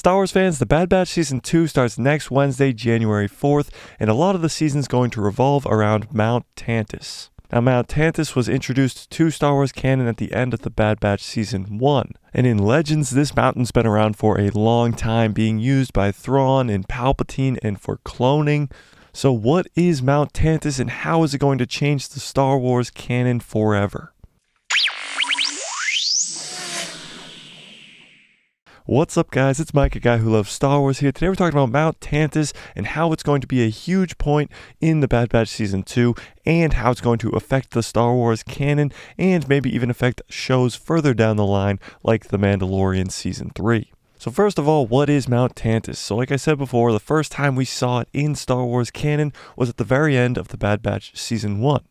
Star Wars fans, The Bad Batch Season 2 starts next Wednesday, January 4th, and a lot of the season's going to revolve around Mount Tantus. Now, Mount Tantus was introduced to Star Wars canon at the end of The Bad Batch Season 1. And in Legends, this mountain's been around for a long time, being used by Thrawn and Palpatine and for cloning. So what is Mount Tantus and how is it going to change the Star Wars canon forever? What's up, guys? It's Mike, a guy who loves Star Wars here. Today we're talking about Mount Tantus and how it's going to be a huge point in The Bad Batch Season 2 and how it's going to affect the Star Wars canon and maybe even affect shows further down the line like The Mandalorian Season 3. So first of all, what is Mount Tantus? So like I said before, the first time we saw it in Star Wars canon was at the very end of The Bad Batch Season 1.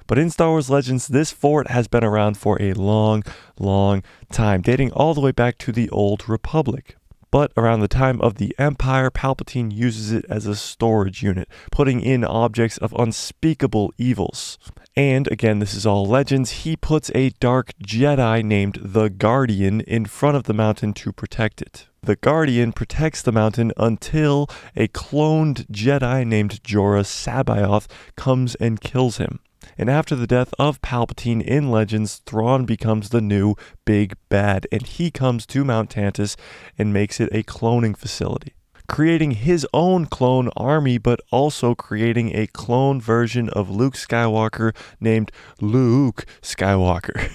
But in Star Wars Legends, this fort has been around for a long time, dating all the way back to the Old Republic. But around the time of the Empire, Palpatine uses it as a storage unit, putting in objects of unspeakable evils. And again, this is all Legends, he puts a dark Jedi named the Guardian in front of the mountain to protect it. The Guardian protects the mountain until a cloned Jedi named Jorah Sabaoth comes and kills him. And after the death of Palpatine in Legends, Thrawn becomes the new big bad, and he comes to Mount Tantus and makes it a cloning facility, creating his own clone army, but also creating a clone version of Luke Skywalker named Luke Skywalker.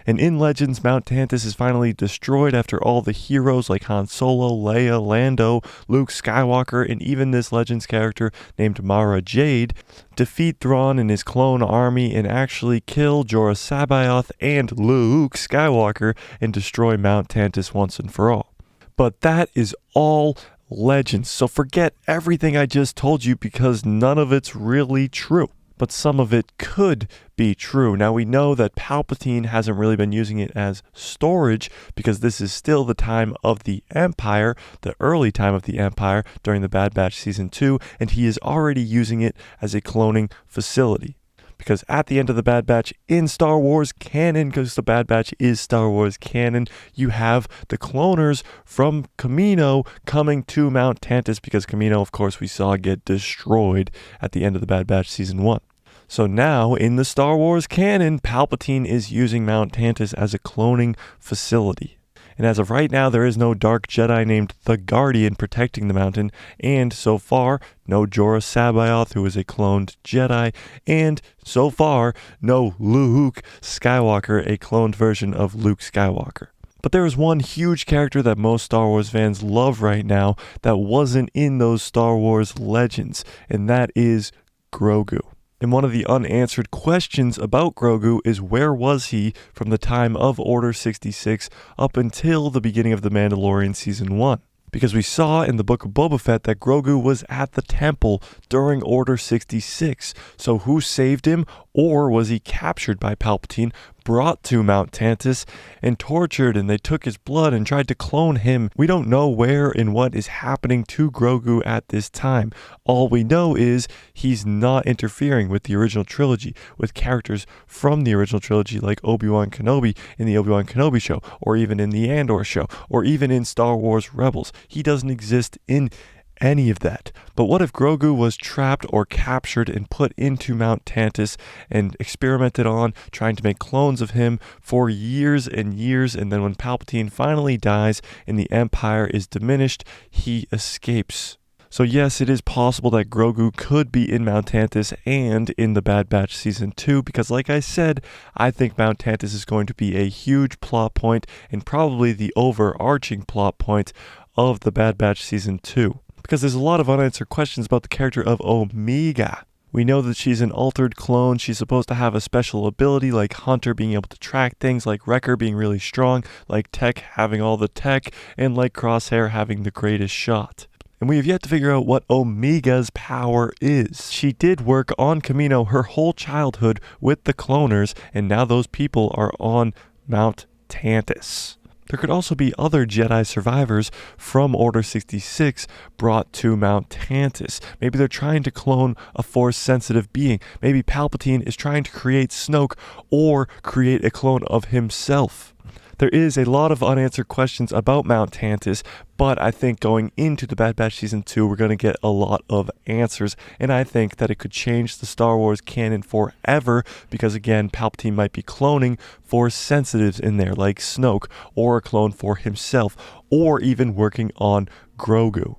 And in Legends, Mount Tantus is finally destroyed after all the heroes like Han Solo, Leia, Lando, Luke Skywalker, and even this Legends character named Mara Jade defeat Thrawn and his clone army and actually kill Jorah Sabaoth and Luke Skywalker and destroy Mount Tantus once and for all. But that is all Legends, so forget everything I just told you because none of it's really true. But some of it could be true. Now we know that Palpatine hasn't really been using it as storage because this is still the time of the Empire, the early time of the Empire during the Bad Batch Season 2, and he is already using it as a cloning facility. Because at the end of the Bad Batch in Star Wars canon, because the Bad Batch is Star Wars canon, you have the cloners from Kamino coming to Mount Tantus because Kamino, of course, we saw get destroyed at the end of the Bad Batch Season 1. So now, in the Star Wars canon, Palpatine is using Mount Tantus as a cloning facility. And as of right now, there is no dark Jedi named the Guardian protecting the mountain, and so far, no Jorah Sabaoth, who is a cloned Jedi, and so far, no Luke Skywalker, a cloned version of Luke Skywalker. But there is one huge character that most Star Wars fans love right now that wasn't in those Star Wars Legends, and that is Grogu. And one of the unanswered questions about Grogu is where was he from the time of Order 66 up until the beginning of The Mandalorian Season 1? Because we saw in the Book of Boba Fett that Grogu was at the temple during Order 66. So who saved him? Or was he captured by Palpatine, brought to Mount Tantus, and tortured, and they took his blood and tried to clone him? We don't know where and what is happening to Grogu at this time. All we know is he's not interfering with the original trilogy, with characters from the original trilogy like Obi-Wan Kenobi in the Obi-Wan Kenobi show, or even in the Andor show, or even in Star Wars Rebels. He doesn't exist in any of that. But what if Grogu was trapped or captured and put into Mount Tantus and experimented on, trying to make clones of him for years and years, and then when Palpatine finally dies and the Empire is diminished, he escapes? So yes, it is possible that Grogu could be in Mount Tantus and in the Bad Batch Season 2, because like I said, I think Mount Tantus is going to be a huge plot point and probably the overarching plot point of the Bad Batch Season 2. Because there's a lot of unanswered questions about the character of Omega. We know that she's an altered clone. She's supposed to have a special ability like Hunter being able to track things, like Wrecker being really strong, like Tech having all the tech, and like Crosshair having the greatest shot. And we have yet to figure out what Omega's power is. She did work on Kamino her whole childhood with the cloners, and now those people are on Mount Tantus. There could also be other Jedi survivors from Order 66 brought to Mount Tantus. Maybe they're trying to clone a Force-sensitive being. Maybe Palpatine is trying to create Snoke or create a clone of himself. There is a lot of unanswered questions about Mount Tantus, but I think going into the Bad Batch Season 2, we're going to get a lot of answers, and I think that it could change the Star Wars canon forever, because again, Palpatine might be cloning Force sensitives in there, like Snoke, or a clone for himself, or even working on Grogu.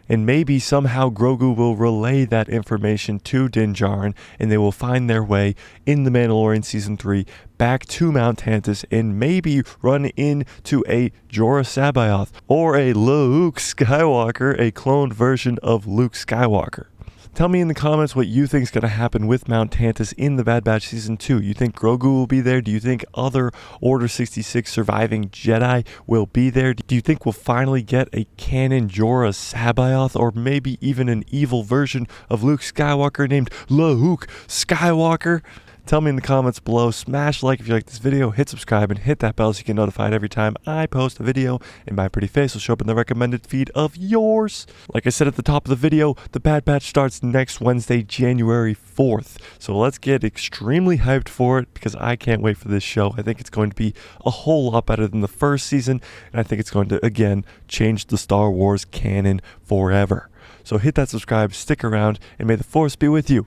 And maybe somehow Grogu will relay that information to Din Djarin, and they will find their way in The Mandalorian Season 3 back to Mount Tantus, and maybe run into a Jorah Sabaoth or a Luke Skywalker, a cloned version of Luke Skywalker. Tell me in the comments what you think is going to happen with Mount Tantus in the Bad Batch Season 2. You think Grogu will be there? Do you think other Order 66 surviving Jedi will be there? Do you think we'll finally get a canon Jorah Sabaoth, or maybe even an evil version of Luke Skywalker named Luke Skywalker? Tell me in the comments below. Smash like if you like this video, hit subscribe, and hit that bell so you get notified every time I post a video, and my pretty face will show up in the recommended feed of yours. Like I said at the top of the video, the Bad Batch starts next Wednesday, January 4th. So let's get extremely hyped for it, because I can't wait for this show. I think it's going to be a whole lot better than the first season, and I think it's going to, again, change the Star Wars canon forever. So hit that subscribe, stick around, and may the Force be with you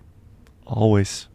always.